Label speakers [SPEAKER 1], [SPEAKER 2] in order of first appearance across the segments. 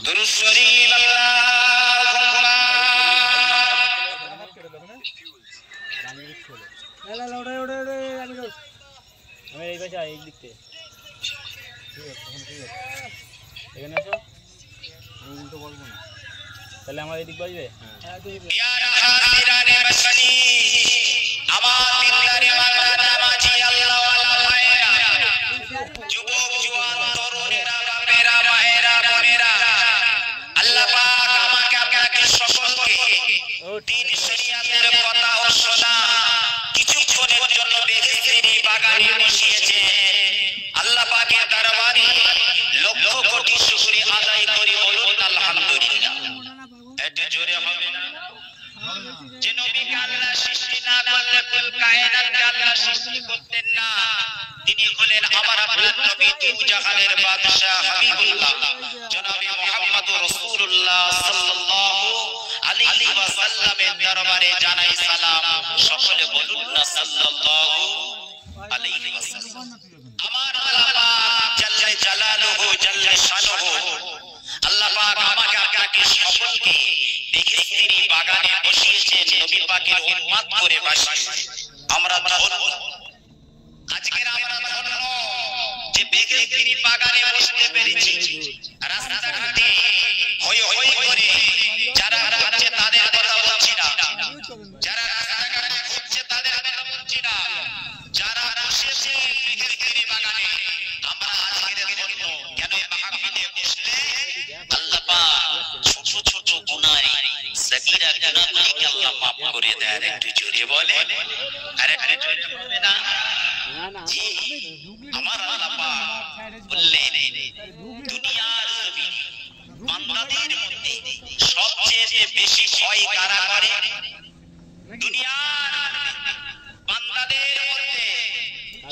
[SPEAKER 1] দুরূদ শরীফ আল্লাহুম্মা
[SPEAKER 2] আমি এই পাশে এই দিক থেকে এখানে আসো আমি কিন্তু বলবো না তাহলে আমার এদিক বাজবে
[SPEAKER 1] ইয়া হাসিরানে মাসনি আমার দিলদারে মাগনা নামাজি আল্লাহ ওয়ালা ভাইরা যুবক জওয়ান তরুণেরা বাপেরা মায়েরা বোনেরা আল্লাহ পাক আমাকে আপনাকে সকলকে দ্বীন শরিয়াতের কথা ও শোনা কিছুক্ষণের জন্য বেহেশতের বাগানে বসিয়েছে আল্লাহ পাকের দরবারে লক্ষ কোটি শুকরিয়া আদায় করি বলুন আলহামদুলিল্লাহ এটা জোরে হবে না যে নবীকে আল্লাহ সৃষ্টি না করলে কুল কায়নাতকে আল্লাহ সৃষ্টি করতেন না তিনি হলেন আমার আপনার নবী দু জাহানের বাদশা হাবিবুল্লাহ জনাবে মুহাম্মদুর রাসূলুল্লাহ সাল্লাল্লাহু আলাইহি ওয়াসাল্লামের দরবারে জানাই সালাম সকলে বলুন না সাল্লাল্লাহু আলাইহি ওয়াসাল্লাম আমার আল্লাহ পাক জাল্লে জালালুহু জাল্লে শানুহু আল্লাহ পাক আমাকে আপনাকে সকলকে বেহেশতের বাগানে বসিয়েছেন নবী পাকের উম্মত করে বসিয়েছেন আমরা ধন্য আজকের আমরা ধন্য যে বেহেশতের বাগানে বসতে পেরেছি রাস্তাঘাটে হই হই করে যারা ঘুরছে তাদের কথা বলছি না যারা রাস্তাঘাটে ঘুরছে তাদের কথা বলছি না যারা বসেছে বেহেশতের বাগানে আমরা আজকের ধন্য কেন এই মাহফিলে বসলে আল্লাহ পাক ছোট ছোট গুনাহী সগীরা গুনাহগুলোকে আল্লাহ maaf করে দেয় একটু জোরে বলে আর একটু জোরে বলবে না জি আমার আল্লাহ পাক বললেন দুনিয়ার জমিনে বান্দাদের মধ্যে সবচেয়ে বেশি ভয় কারা করে দুনিয়ার বান্দাদের মধ্যে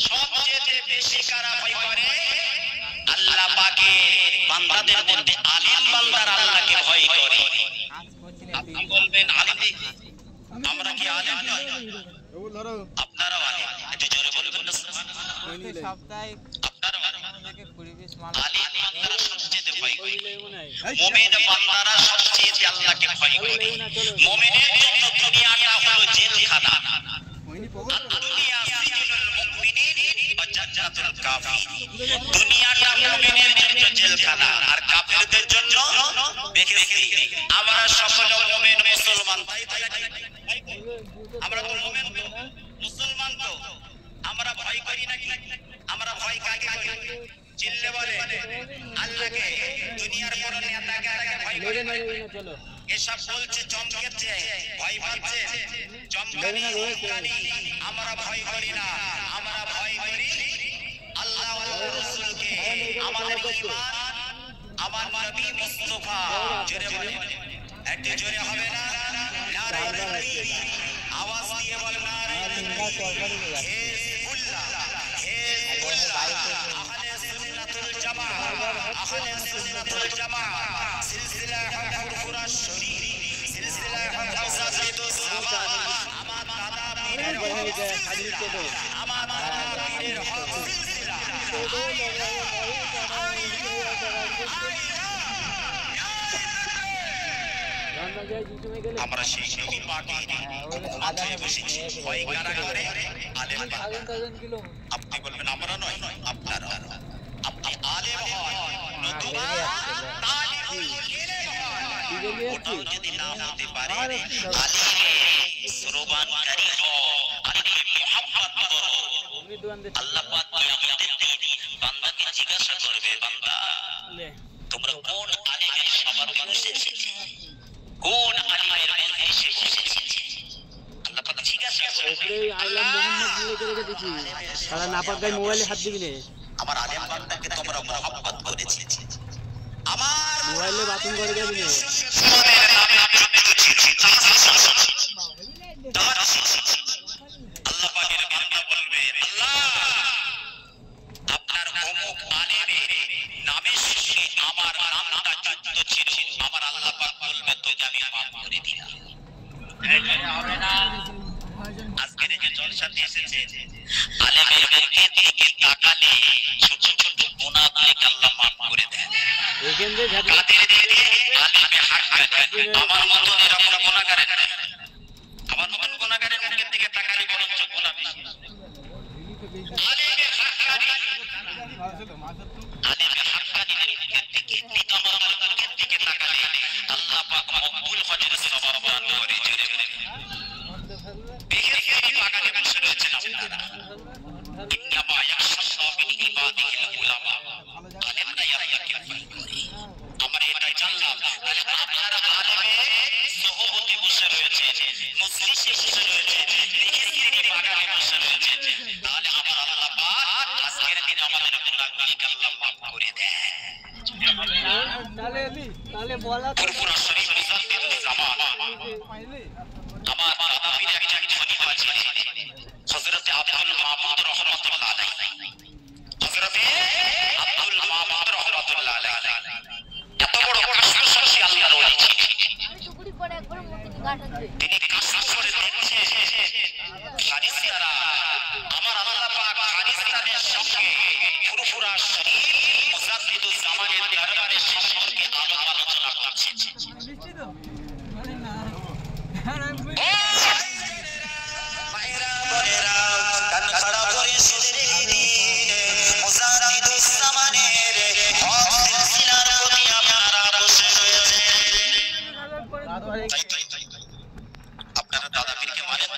[SPEAKER 1] সবচেয়ে বেশি কারা ভয় করে আল্লাহ পাকের বান্দাদের মধ্যে আলিম বান্দার আল্লাহকে ভয় করে আপনি বলবেন আলিম আমরা কি আলিম নই আপনারাও আলিম একটু জোরে বলবেন না
[SPEAKER 2] সপ্তাহে
[SPEAKER 1] আপনারাও আলিম
[SPEAKER 2] থেকে 20-20 মাল
[SPEAKER 1] আলিম বান্দারা সবচেয়ে ভয় করে মুমিন বান্দারা সবচেয়ে আল্লাহকে ভয় করে মুমিনের জন্য দুনিয়াটা হলো জেলখানা দুনিয়া সিজনুল মুমিনিন ওয়া জান্নাতুল কাফিরিন দুনিয়াটা মুমিনের জন্য জেলখানা আর কাফেরদের জন্য বেহেশত আমরা সকল মুমিন মুসলমান আমরা তো মুমিন মুসলমান তো আমরা ভয় করি নাকি আমরা ভয় কাকে করি চিল্লে বলে আল্লাহকে দুনিয়ার কোন নেতাকে আগে ভয় করে না চলো এসব বলছে চমকেছে ভয় পাচ্ছে চমকানি আমরা ভয় করি না আমরা ভয় করি আল্লাহ ও রাসূলকে আমাদের ঈমান আমার নবী মুস্তাফা জোরে বলে একটু জোরে হবে না নারে তাকবীর আওয়াজ দিয়ে বল নারে তাকবীর হিজবুল্লাহ আহলে সুন্নাতুল জামাআহ আহলে সুন্নাতুল জামাআহ সিলসিলা হক কুরআন শরীফ সিলসিলা হক হাসাদুস সামান আমার দাদা পীরের হক সিলসিলা আমার দাদা পীরের হক সিলসিলা আমরা সেই নবী পাকের মাথায় বসেছি ভয় কারা করে আলেম বান্দা আপনি বলবেন আমরা নয় আপনারা আপনি আলেম হন নতুবা তালিবুল ইলম হন ওটাও যদি না হতে পারে আলিমে সুরবানকারী হও আলিমে মুহাব্বত করো আল্লাহ পাক কিয়ামতের দিন বান্দাকে জিজ্ঞাসা করবে বান্দা তোমরা কোন আলিমের সবার মানুষে এসেছো কোন আলিমের মধ্যে এসেছে আল্লাহ পাক জিজ্ঞাসা করবে
[SPEAKER 2] আল্লাহ মোহাম্মদ লিখে রেখে দিছি সারা নাপাক গায় মোবাইলে হাত দিবি না
[SPEAKER 1] আমার আলেম বান্দাকে তোমরা মুহাব্বত করেছি আমার
[SPEAKER 2] মোবাইলে বাতিল করে দিবি না
[SPEAKER 1] তোমাদের নামে যুক্ত ছিল আল্লাহ পাকের বান্দা বলবে আল্লাহ আপনার অমুক আলেমের নামের সঙ্গে আমার নামটা যুক্ত ছিল আমার আল্লাহ পাক বলবে তোকে আমি maaf করে দিলাম হবে না আজকের যে জলসাতে এসেছে আলেমের মুখের দিকে তাকালে ছোট ছোট গুনাহগুলোকে আল্লাহ maaf করে
[SPEAKER 2] এখান থেকে ঝাঁকি
[SPEAKER 1] কাদের দিলে আলিমে হাক্কানি আমার মতো এরকম গুনাহগারের আমার মতো গুনাহগারের মুখের দিকে তাকালে বরঞ্চ গুনাহ বেশি আলিমে হাক্কানি আলিমে হাক্কানি মুখের দিকে পিতামাতার মুখের দিকে তাকালে আল্লাহ পাক মকবুল হজের সওয়াব দান করে জোরে বেহেশতি বাগানে বসে রয়েছেন আপনারা ইন্নামা ইয়াখশাল্লাহু মিন ইবাদিহিল উলামা আলেমরা আল্লাহকে ভয় করে আমরা এটা জানলাম তাহলে আপনারা আলেমে সোহবতে বসে রয়েছে মজলিসে বসে রয়েছে বেহেশতি বাগানে বসে রয়েছে তাহলে আমার আল্লাহ পাক আজকের দিন আমাদের গুনাহগুলোকে আল্লাহ মাফ করে দেয়
[SPEAKER 3] তাহলে বলা
[SPEAKER 1] পুরপুরা শরীফ মুজাদ্দিদুল জামান আমার দাদা পীর একজন খলিফা ছিলেন হযরত আব্দুল মামুদ রাহমাতুল্লাহ আলাইহি হযরত আব্দুল মামুদ রাহমাতুল্লাহ আলাইহি এত বড় কষ্টশালী আল্লাহর ওলি ছিলেন
[SPEAKER 4] টুকুরি পরে একবার মতিনি কাটাচ্ছে
[SPEAKER 1] তিনি কষ্ট করে দেখছে হাদিসেরা আমার আল্লাহ পাক হাদিসের সঙ্গে পুরপুরা শরীফ মুজাদ্দিদুল জামানের দরবারে সম্পর্কে আলোচনা করছেন আপনারা দাদা পীরকে মানেন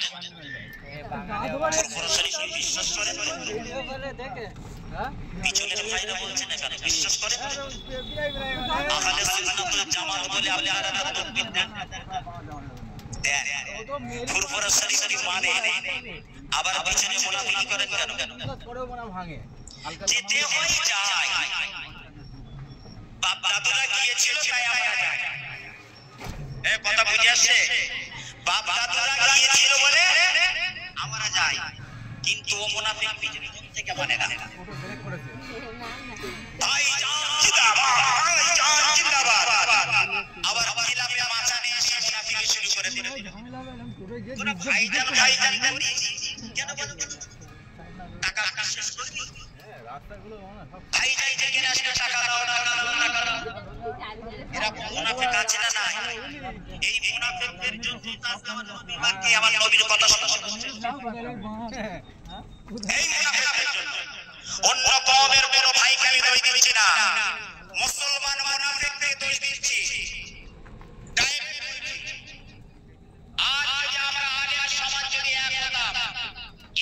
[SPEAKER 1] বিশ্বাস করেন পিছনের ভাইরা বলছেন এখানে বিশ্বাস করেন আহলে সুন্নাতুল জামাত বলে আপনারা তাকবীর দেন ফুরফুরা শরীফ মানে আবার পিছনে মুনাফিকি করেন কেন যেতে হয় যায় বাপ দাদুরা গিয়েছিল তাই আমরা যাই এই কথা বুঝে আসছে বাপ দাদুরা গিয়েছিল বলে আমরা যাই কিন্তু ও মুনাফিক পিছনে থেকে মানে না ভাইজান জিন্দাবাদ ভাইজান জিন্দাবাদ আবার খিলাফে মাঝানে এসে মুনাফিকি শুরু করে দিল তোরা ভাইজান ভাইজান করি কেন বলো টাকা শেষ করে দি ভাইজান থেকে আসলে টাকা দাও না এরা মুনাফিক আছে না না এই মুনাফিকদের জন্য তাকে আমার নবীর কথা শুনছেন এই মুনাফিকদের জন্য অন্য কওমের কোন ভাইকে আমি দোষ দিচ্ছি না মুসলমান মুনাফিকদের দোষ দিচ্ছি আজ আমরা আলিয়া সমাজ যদি এক হতাম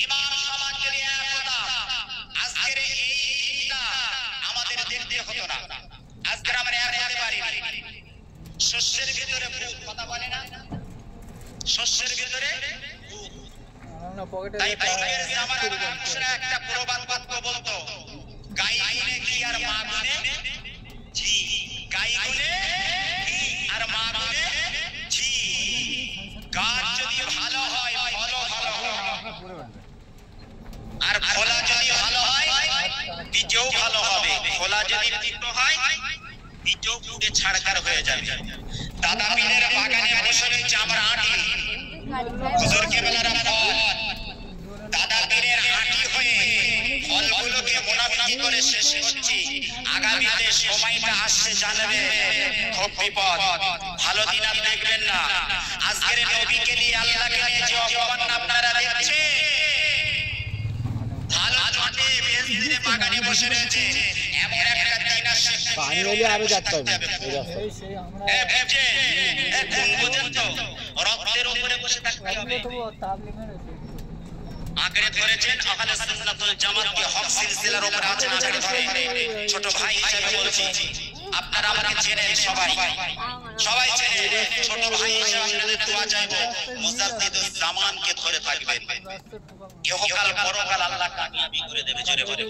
[SPEAKER 1] ইমাম সমাজ যদি এক হতাম আজকের এই দিনটা আমাদের দেখতে হতো না আজকের আমরা এক হতে পারি শস্যের ভিতরে ভূত কথা বলে না শস্যের ভিতরে তাই বাইবেলের জামানার মানুষরা একটা প্রবাদ বাক্য বলতো গাই গুনে কি আর মা গুনে জি গাই গুনে কি আর মা গুনে জি গাছ যদি ভালো হয় ফলও ভালো হয় আর ফলা যদি ভালো হয় বীজও ভালো হবে ফলা যদি তিক্ত হয় বীজও পুড়ে ছাড়খার হয়ে যাবে দাদা পীরের বাগানে বসে রয়েছে আমরা আটি হুজুর কেবলারা ফল দাদা পীরের আটি হয়ে ফলগুলোকে মুনাফিকি করে শেষ করছি আগামীতে সময়টা আসছে জানবে খুব বিপদ ভালো দিন আর দেখবেন না আজকের নবীকে নিয়ে আল্লাহকে নিয়ে যে অপমান আপনারা দেখছেন ভালো জটে বেহেশতের বাগানে বসে রয়েছে এমন একটা দিন আসছে
[SPEAKER 2] পানি হলে আরো যাচ্ছে এই রাস্তায়
[SPEAKER 1] কোন পর্যন্ত রক্তের উপরে বসে থাকতে হবে আঁকড়ে ধরেছেন আহলে সুন্নাতুল জামাতকে হক সিলসিলার উপরে আছেন আঁকড়ে ধরে ছোট ভাই হিসেবে বলছি আপনারা আমাকে চেনেন সবাই সবাই চেনেন ছোট ভাই হিসেবে আপনাদের দোয়া চাইবো মুজাদ্দিদুল জামানকে ধরে থাকবেন ইহকাল পরকাল আল্লাহ কামিয়াবি করে দেবে জোরে বলে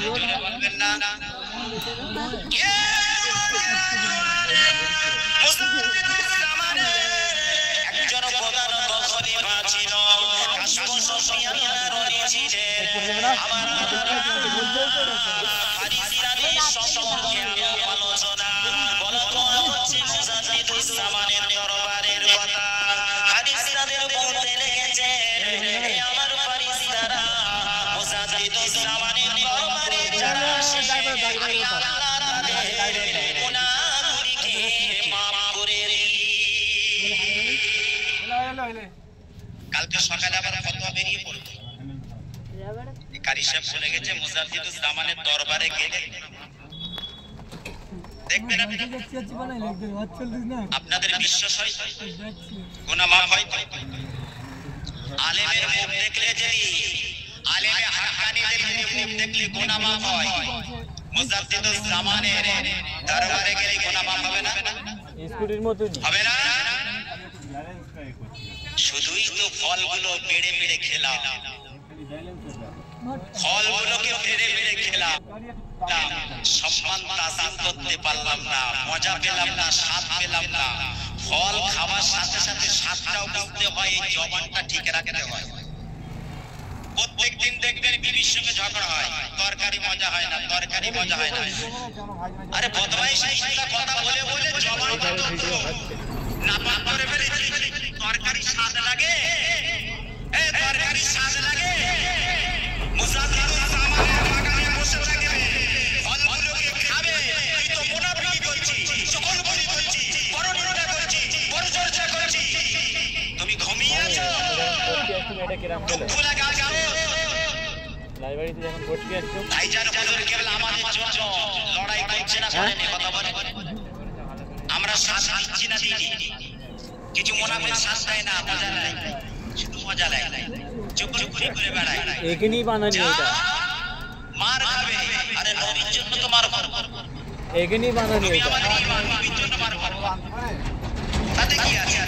[SPEAKER 1] জোরে বলবেন না মুজাদ্দিদুল জামান একজন প্রধান খলিফা ছিল কাশফ সুফিয়ানের ওলি ছিলেন আমার হাদিসিরাদের সম্পর্কে আলোচনা বলতো হচ্ছে মুজাদ্দিদুল জামানের দরবারের কথা হাদিসিরাদের বলতে লেগেছে এই আমার ফারিসিরা মুজাদ্দিদুল জামানের দরবারে যারা আসে আল্লাহর কালকে সকালে আবার ফতোয়া বেরিয়ে পড়বে। কারি সাহেব শুনে গেছে মুজাদ্দিদুজ জামানের দরবারে গেলে দেখবেন আপনাদের বিশ্বাস হয় গুনাহ মাফ হয়। আলেমের মুখ দেখলে যদি আলেমে হাক্কানিদের মুখ দেখলে গুনাহ মাফ হয়, মুজাদ্দিদুজ জামানের দরবারে গেলে গুনাহ মাফ হবে না?
[SPEAKER 2] স্কুটির মতো
[SPEAKER 1] হবে না? শুধুই তো ফলগুলো পেড়ে পেড়ে খেলাম, ফলগুলোকে পেড়ে পেড়ে খেলাম, সম্মান তাজিম করতে পারলাম না, মজা পেলাম না, স্বাদ পেলাম না। ফল খাওয়ার সাথে সাথে স্বাদটাও বুঝতে হয়, এই জবানটা ঠিক রাখতে হয়। প্রত্যেকদিন দেখবেন বিবির সঙ্গে ঝগড়া হয়, তরকারি মজা হয় না, তরকারি মজা হয় না। আরে বদমাইশ কথা বলে বলে জবানটা নাপাক করে ফেলেছি। তরকারি স্বাদ লাগে, এই তরকারি স্বাদ লাগে। মুজাদ্দিদুজ জামানের বাগানে বসে থাকবে, ফলগুলোকে খাবে। তুই তো মুনাফিকি করছিস, চগলখড়ি করছিস, বড় নিন্দা করছিস, বড় চর্চা করছিস। তুমি ঘুমিয়ে আছো, দুঃখ লাগা আছো।
[SPEAKER 2] লাইব্রেরিতে যখন ভর্তি আসছো
[SPEAKER 1] ভাইজান হুজুর কেবল আমাদের জন্য লড়াই করছে না, করেনি কথা বলে। আমরা শ্বাস নিচ্ছি না দিদি, কিছু মুনাফিক শ্বাস নেয় না, মজা নেয়, শুধু মজা লাগে, চুপচুপি করে বেড়ায়।
[SPEAKER 2] এখানেই বানানি এটা,
[SPEAKER 1] মার খাবে। আরে নবীর জন্য তো মার খাবে,
[SPEAKER 2] এখানেই বানানি
[SPEAKER 1] তুমি
[SPEAKER 2] এটা।
[SPEAKER 1] আমাদের ঈমান, নবীর জন্য মার খাবে, তাতে কি আছে?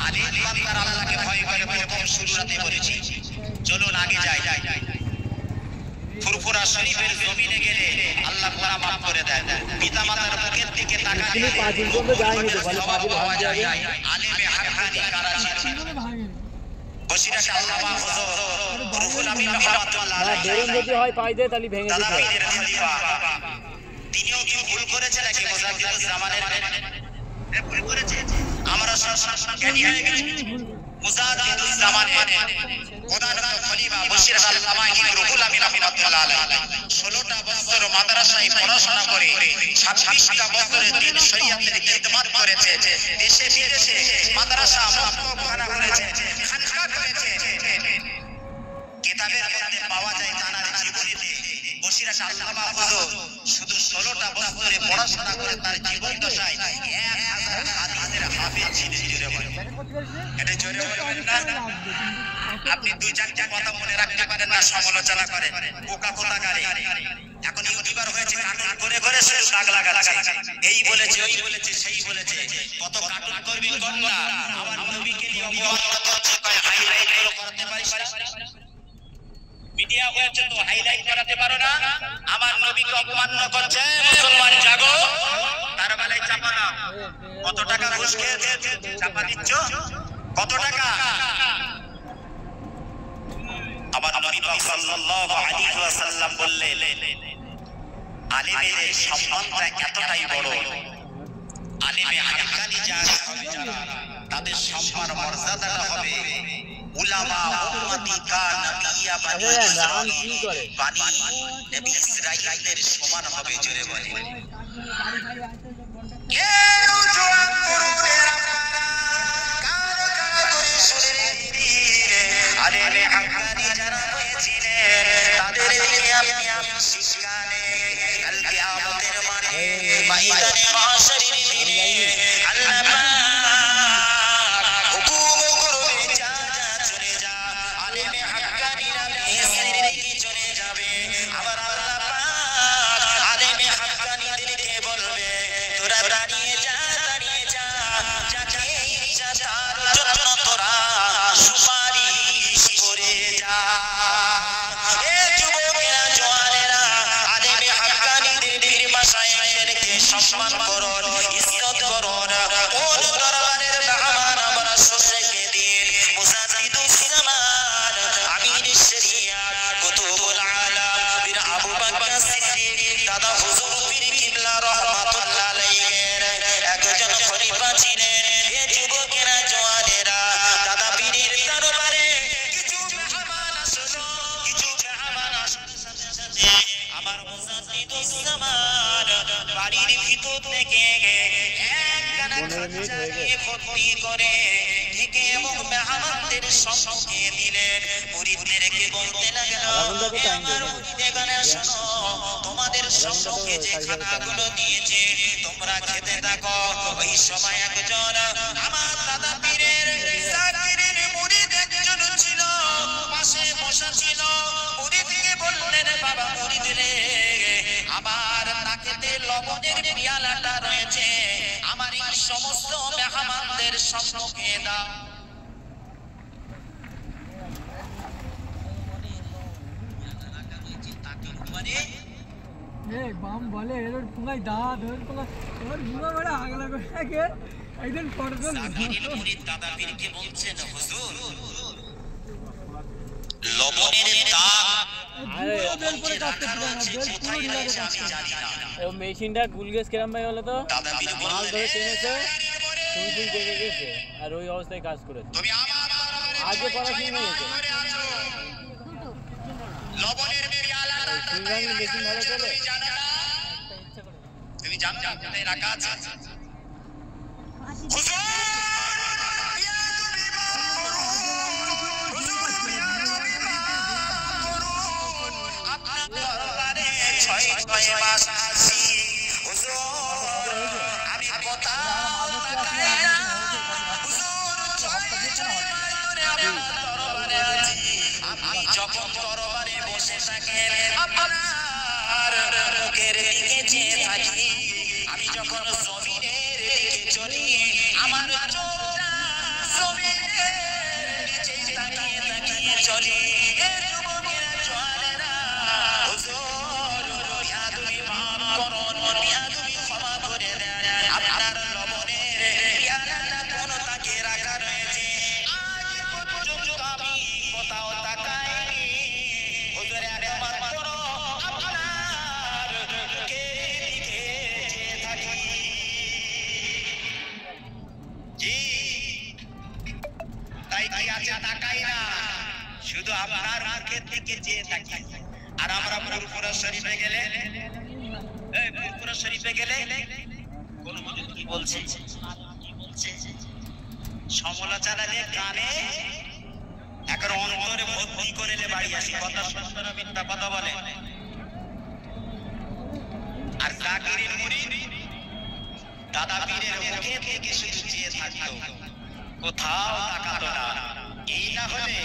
[SPEAKER 1] আলী বান্দার আল্লাহকে ভয় করে প্রথম শুরুতে বলেছি। চলুন আগে যাই। ফুরফুরা শরীফের জমিনে গেলে আল্লাহ গুনাহ মাফ করে দেয়। পিতা মাতার মুখের দিকে তাকালে
[SPEAKER 2] তিনি পাঁচিল পর্যন্ত যায়নি তো, বলে পাঁচিল ভাঙা যাবে।
[SPEAKER 1] আলেমে হাক্কানি কারা ছিল? বসিরহাট আল্লামা হুজুর রুহুল আমিন রহমাতুল্লাহ
[SPEAKER 2] না বেরোন যদি হয় পাই দেয় তাহলে ভেঙে দিতে হয়।
[SPEAKER 1] দাদাপীরের খলিফা, তিনিও কি ভুল করেছে নাকি মুজাদ্দিদুজ জামানের? ভুল করেছে। আমরা সব জ্ঞানী হয়ে গেছি। মুজাদ্দিদুজ জামানের প্রধান খলিফা বসিরহাট আল্লামা রুহুল আমিন রহমাতুল্লাহ আলাইহি 16টা বছর মাদ্রাসায় পড়াশোনা করে 26টা বছরে দ্বীন শরীয়তের খিদমত করেছে। দেশে বিদেশে মাদ্রাসা মুক্তখানা করেছে, খানকা করেছে। কিতাবের মধ্যে পাওয়া যায় তার জীবনীতে বসিরহাট আল্লামা হুজুর শুধু 16টা বছরে পড়াশোনা করে তার জীবন দশায় 1000 হাদিসের হাফেজ ছিলেন। জোরে বলেন, এটা জোরে বলবেন না? আপনি দুই চারটা কথা মনে রাখতে পারেন না, সমালোচনা করেন, পোকা পোকা গারে। এখন ইউটিউবার হয়েছে, কার্টুন করে করে শুধু দাগ লাগাচ্ছে। এই বলেছে, ওই বলেছে, সেই বলেছে। কত কার্টুন করবেন কর না। আমার নবীকে নিয়ে অপমান করছে, কয় হাইলাইট গুলো করতে পারিস না? মিডিয়া হয়েছে তো হাইলাইট করাতে পারো না? আমার নবীকে অপমান করছে, মুসলমান জাগো, তার বেলায় চাপা দাও। কত টাকা ঘুষ খেয়েছে চাপা দিচ্ছ? কত টাকা? আবার নবী পাক সাল্লাল্লাহু আলাইহি ওয়াসাল্লাম বললেন, আলেমের সম্মানটা এতটাই বড়, আলেমে হাক্কানি যারা হবে, তাদের সম্মান মর্যাদাটা হবে উলামা উম্মতি কা নবিয়া বানি ইসরাঈল, বানি নবী ইসরাঈলের সমান হবে। জোরে বলে, কেউ জোয়ান তরুণেরা কারো কারো করে শুনে দিলে আলেমে হাক্কানি যারা হয়েছিলেন তাদের দিকে আপনি শিক্ষা নেন। কাল কিয়ামতের মাঠে ময়দানে মাশারের দিনে আল্লাহ পাক হুকুম করবে, যা যা চলে যা। আলেমে হাক্কানিরা বেহেশতের দিকে চলে যাবে। আবার আল্লাহ পাক আলেমে হাক্কানিদেরকে বলবে, তোরা দাঁড়িয়ে যা, দাঁড়িয়ে যা, যাকে ইচ্ছা তার জন্য তোরা সুপারিশ করে যা। এ যুবকেরা, জওয়ানেরা, আলেমে হাক্কানিদের মাশায়েখদেরকে সম্মান করুন, ইজ্জত করুন। কোন দরবারের মেহমান আমরা শেষে দিন মুজাদ্দিদুজ জামান, আমির শরিয়াত, কুতুবুল আলাম বীর আবু বকর সিদ্দিক দাদা হুজুর পীর কিবলা রাহমাতুল্লাহ আলাইহির একজন খলিফা ছিলেন। এ যুবকেরা, জওয়ানেরা, দাদা পীরের দরবারে কিছু মেহমান আসলো, কিছু মেহমান আসার সাথে সাথে আমার মুজাদ্দিদুজ জামান বাড়ির ভিতর থেকে একখানা খাঁচা নিয়ে ভর্তি করে ঢেকে এবং মেহমানদের সম্মুখে দিলেন। মুরিদদেরকে বলতে লাগলেন, হে আমার মুরিদেগণ শোনো, তোমাদের সম্মুখে যে খানাগুলো দিয়েছে তোমরা খেতে থাকো। ওই সময় একজন আমার দাদা পীরের জাকিরের মুরিদ একজন ছিল, পাশে বসা ছিল। মুরিদকে বললেন, বাবা মুরিদ রে, আমার তাকেতে লবণের পেয়ালাটা রয়েছে, আমার এই সমস্ত মেহমানদের সম্মুখে দাও।
[SPEAKER 3] বাম বলে এর পুঙ্গাই দাঁত ওর পুঙ্গা ওর বুড়া বড় আগলা করে থাকে একদিন পড়তো
[SPEAKER 1] জাকিরের মুরিদ দাদা পীরকে বলছেন, হুজুর লবণের দাগ
[SPEAKER 3] বেল পরে কাটতে
[SPEAKER 1] রাখা
[SPEAKER 3] পারে না
[SPEAKER 1] রয়েছে,
[SPEAKER 3] বেল
[SPEAKER 1] কোথায়
[SPEAKER 3] পুরো
[SPEAKER 1] রয়েছে আমি জানি না।
[SPEAKER 2] ও মেশিনটা গুলগেস কেরাম ভাই হলো তো
[SPEAKER 1] দাদা পীর
[SPEAKER 2] মাল
[SPEAKER 1] বললেন,
[SPEAKER 2] ধরে টেনেছে, সুই সুই দেখে গেছে আর ওই অবস্থায় কাজ করেছে।
[SPEAKER 1] তুমি আমার দরবারে
[SPEAKER 2] আজকে পড়াশোনা নিয়েছে
[SPEAKER 1] ঘরে আছো, লবণের পেয়ালাটা
[SPEAKER 2] সুইগাং মেশিন ভালো চলে।
[SPEAKER 1] তুমি জানো না? তুমি জানো না কোথায় রাখা আছে? হুজুর আপনার দরবারে 6 মাস আছি হুজুর, আমি কোথাও তাকাই না। হুজুর 6 মাস ধরে আপনার দরবারে আছি। আপনি যখন দরবারে বসে থাকেন আপনার মুখের দিকে চেয়ে থাকি, আমি যখন জমিনের দিকে চলি আমার চোখটা জমিনের নিচে তাকিয়ে তাকিয়ে চলি। এ যুবকেরা জোয়ানেরা, হুজুর বিয়াদবি মাফ করুন, বিয়াদবি ক্ষমা করে দেন। আপনার লবণের পেয়ালাটা কোন তাকে রাখা রয়েছে, আজ পর্যন্ত আমি কোথাও তাকাইনি। হুজুর একমাত্র আপনার মুখের দিকে চেয়ে থাকি। জি তাই কি আছে তাকাই না, শুধু আপনার মুখের দিকে চেয়ে থাকি। আর আমরা ফুরফুরা শরীফে গেলে, এই ফুরফুরা শরীফে গেলে কোন হুজুর কি বলছে, সমালোচনা নিয়ে কানে এখন অন্তরে ভর্তি করে নে বাড়ি আসি। কথা শুনতে না, মিথ্যা কথা বলে। আর জাকিরের মুরিদ দাদা পীরের মুখে থেকে শুধু চেয়ে থাকতো, কোথাও তাকাতো না। এই না হলে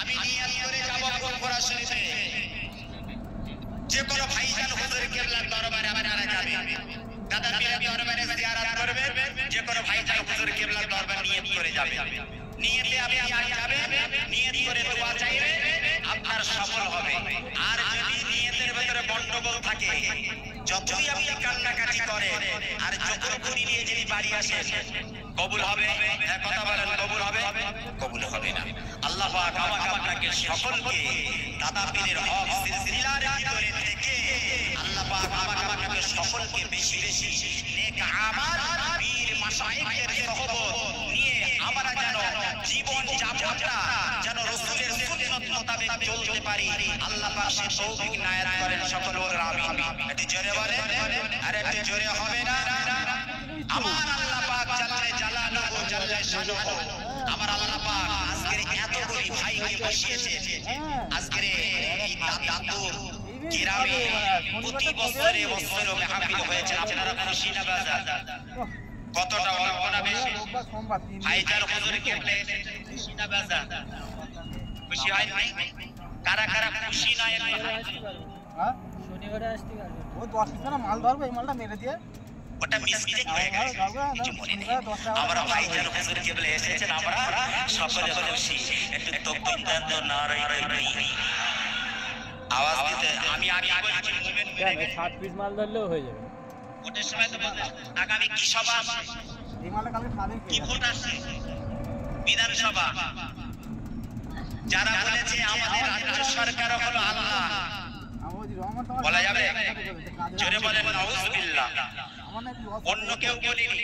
[SPEAKER 1] আমি নিয়ত করে যাব ফুরফুরা শরীফে, যে কোনো ভাইজান হুজুর কেবলার দরবারে আপনারা যাবেন, দাদা পীরের দরবারে জিয়ারত করবেন, যে কোনো ভাইজান হুজুর কেবলার দরবারে নিয়ত করে যাবেন। নিয়তে আপনি আর যাবেন, নিয়ত করে দোয়া চাইবেন, আপনার সফল হবে। আর যদি নিয়তের ভিতরে গন্ডগোল থাকে, যতই আপনি কান্নাকাটি করেন আর চোখের খুঁড়ি নিয়ে যদি বাড়ি আসেন, কবুল হবে? হ্যাঁ কথা বলেন, কবুল হবে? কবুল হবে না। আল্লাহ পাক আমাকে আপনাকে সকলকে দাদা পীরের হক সিলসিলার ভিতরে থেকে আল্লাহ পাক আমাকে আপনাকে সকলকে বেশি বেশি নেক আমাল পীর মাশায়েখের সোহবত নিয়ে আমরা যেন জীবন যাপনটা যেন রাসূলের সুন্নাত মোতাবেক চলতে পারি, আল্লাহ পাক সে তৌফিক নায়াত করেন। সকল বলেন আমিন। একটু জোরে বলেন, আর একটু জোরে হবে না? আমার আল্লাহ পাক জাল্লে জালালুহু জাল্লে শানুহু, আমার আল্লাহ পাক আজকের এতগুলি ভাইকে বসিয়েছে। আজকের এই দাদুর গ্রামে প্রতি বছরে বছরে মাহফিল হয়েছে। আপনারা খুশি না বাজার? কতটা অল্প না বেশি? ভাইজান হুজুর কেবলা খুশি না বাজার? খুশি হয় নাই? কারা কারা খুশি না?
[SPEAKER 3] হ্যাঁ শনিবারে আসতে পারবে ও 10 পিস না মাল ধরবে, এই মালটা মেরে দিয়ে
[SPEAKER 1] ওটা মিস্টেক হয়ে গেছে, কিছু মনে নেই। আমরা ভাইজান হুজুর কেবলা এসেছেন, আমরা সকলে খুশি। একটু তকবীর দেন তো, নারায়ে তাকবীর আওয়াজ দিতে। আমি আগে বলেছি মুভমেন্ট
[SPEAKER 2] কেন 60 পিস মাল ধরলেও হয়ে যাবে।
[SPEAKER 1] ভোটের সময় তো বলতে আগামী কি সভা আছে,
[SPEAKER 3] এই মালটা কালকে খাবে
[SPEAKER 1] কি ভোট আছে, বিধানসভা। যারা বলেছে আমাদের রাজ্য সরকার হলো আল্লাহ, বলা যাবে? জোরে বলেন নাউজুবিল্লাহ। অন্য কেউ বলেনি,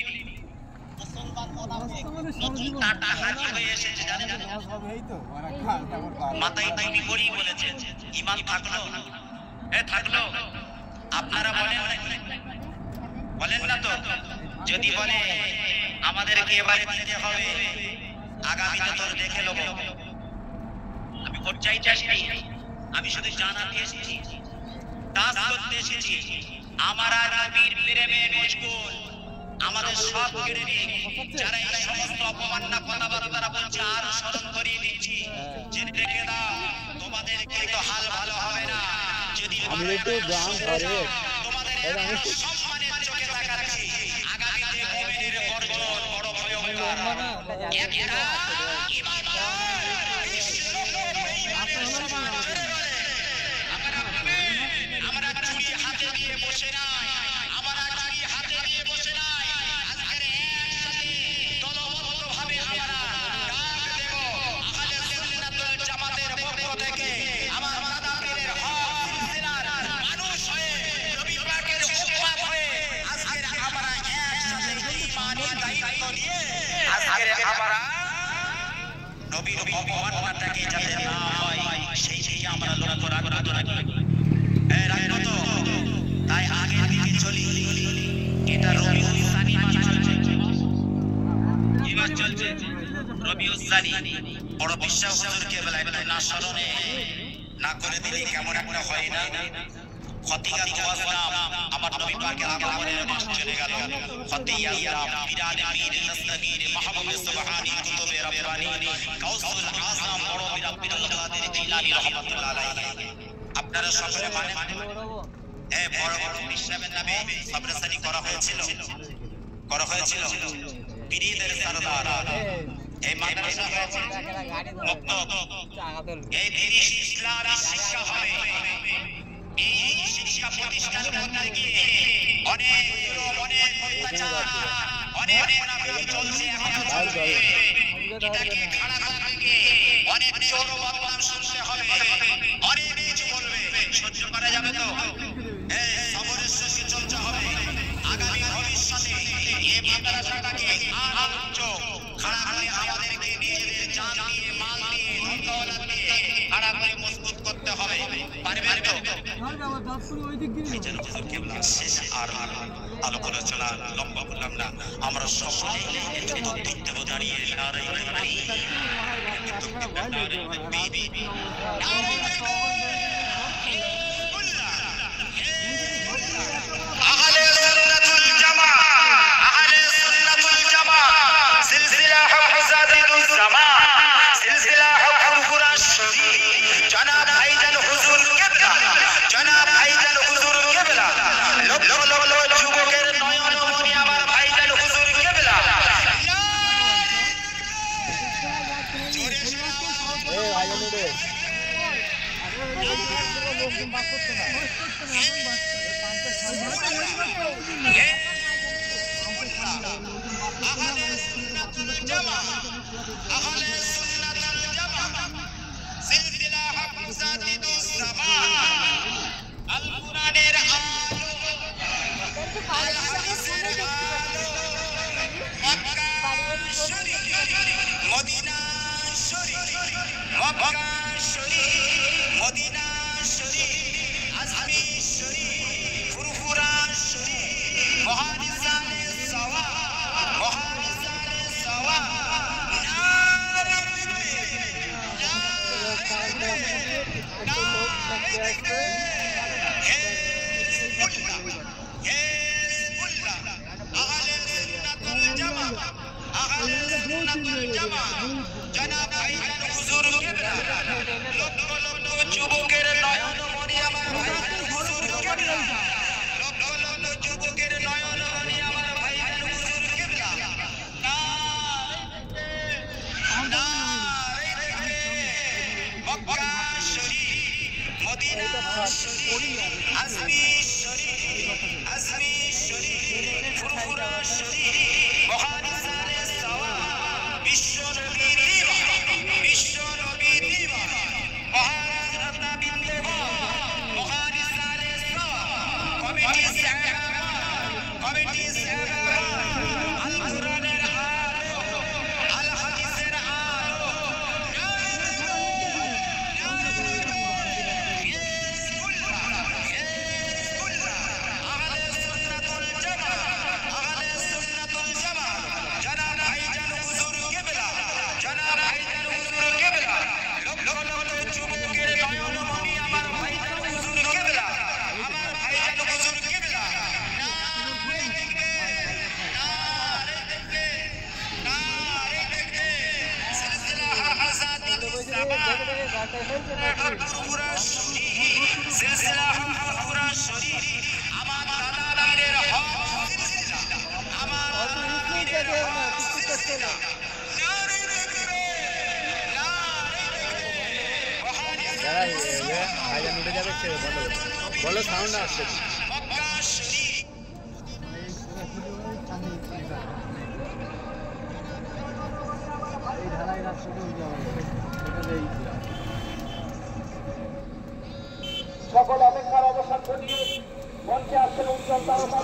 [SPEAKER 1] টাটা হাজি হয়ে এসেছে, জানেন? মাথায় টুপি পরেই বলেছে, ঈমান থাকলো, থাকলো। আপনারা বলেন বলেন না তো? যদি বলে আমাদেরকে এবারে দিতে হবে আগামীতে তোর দেখে নেব। আমি ভোট চাইতে আসিনি, আমি শুধু জানাতে এসেছি, দাস করতে এসেছি। আমার আর নবীর প্রেমে মশগুল, আমাদের সব কেড়ে নিয়ে যারা এই সমস্ত অপমাননা কথাবার্তা বলছে আর স্মরণ করিয়ে দিচ্ছি, জেনে রেখে দাও তোমাদের কিন্তু হাল ভালো হবে না। যদি তোমাদের সম্মানের চোখে তাকাচ্ছি, আগামীতে মুমিনের গর্জন বড় ভয়ঙ্কর। একটা আমরা চুরি হাতে দিয়ে বসে নাই, আমরা চুরি হাতে দিয়ে বসে নাই। আজকের একসাথে দলবদ্ধভাবে আমরা ডাক দেব আহলে সুন্নাতুল জামাতের পক্ষ থেকে। আমার দাদা পীরের হক সিলসিলার মানুষ হয়ে, নবী পাকের উম্মত হয়ে আজকের আমরা একসাথে ঈমানি দায়িত্ব নিয়ে আজকের আমরা নবীর অপমাননাটাকে যাতে না হয় সেই দিকে আমরা লক্ষ্য রাখবো। রাখবো তো? তাই আগের দিকে চলি। এটা রবিউল সানি মাস চলছে। কি মাস চলছে? রবিউল সানি। বড় বিশ্বাস হুজুরকে বলে একটু না স্মরণে না করে দিলে কেমন একটা হয় না। খতিয়া ওয়াসলাম আমার নবী পাকের আগমনের মাস চলে গেল। খতিয়া ইয়াম পিরানে পীর নসবীর মাহবুব সুবহানী কুতুবে রব্বানী গাউসুল আযম বড় পীর আব্দুল কাদের জিলানী রাহমাতুল্লাহ আলাইহি। আপনারা সকলে মানেন বড় বড় ইসলামের নামে সবরসানি করা হয়েছিল। পীরদের সরদার এই মাদ্রাসা হয়েছে মক্তব। এই দিনই ইসলামী শিক্ষা হবে। এই শিক্ষা প্রতিষ্ঠান করতে গিয়ে অনেক অত্যাচার, অনেক মুনাফিকি চলছে। এটাকে খাড়া করতে গিয়ে অনেক চোর বদনাম শুনতে হবে, অনেক কিছু বলবে। সহ্য করা যাবে তো? সবরের সঙ্গে চলতে হবে। আগামী ভবিষ্যতে এই মাদ্রাসাটাকে খাড়া করে আমাদেরকে নিজেদের জান দিয়ে, মাল দিয়ে, দৌলত দিয়ে খাড়া করে মজবুত করতে হবে। পারবেন তো? শেষ আর আলোচনা লম্বা করলাম না। আমরা সকলে একটু তকবীর দাঁড়িয়ে নারে আহলে সুন্নাতুল জামাত সিলসিলা হুফাজাতুল জামাত সিলসিলা হুফুরা শরীফ জনাব ভাইজান হুজুর কিবলা, জনাব ভাইজান হুজুর কিবলা, লক্ষ লক্ষ যুবকের নয়ন মনি আমার ভাইজান হুজুর কিবলা। আহলে সুন্নাতুল জামাত সিলসিলা হুফাজাতুল জামাত আল কুরআনের আলো, আল হাদিসের আলো, মক্কা শরীফ, মদিনা শরীফ, মক্কা শরীফ, মদিনা শরীফ, আজমি শরীফ, ফুরফুরা শরীফ, মহানিসানে সাওয়া, মহানিসানে সাওয়া। জনাব ভাইজান হুজুর কিবলা, লক্ষ লক্ষ যুবকের নয়ন মনি আমার ভাইজান হুজুর কিবলা, লক্ষ লক্ষ যুবকের নয়ন মনি আমার ভাইজান হুজুর কিবলা। মক্কা শরীফ, মদিনা শরীফ, আজমি শরীফ, আজমি শরীফ, ফুরফুরা শরীফ, মহানিসানে সাওয়া, বিশ্ব নবীর পুরা শরীর সিলসিলা পুরা শরীর আমার দাদা পীরের হক সিলসিলা আমার দাদা পীরের হক সিলসিলা
[SPEAKER 2] ভাইজান উঠে যাবে বলো সাউন্ড আসছে
[SPEAKER 1] মক্কা শরীফ
[SPEAKER 3] এই ঢালাই রাস্তাটা হয়ে যাবে
[SPEAKER 5] সকল অপেক্ষার অবসান ঘটিয়ে মঞ্চে আসছেন উজ্জ্বল তারকা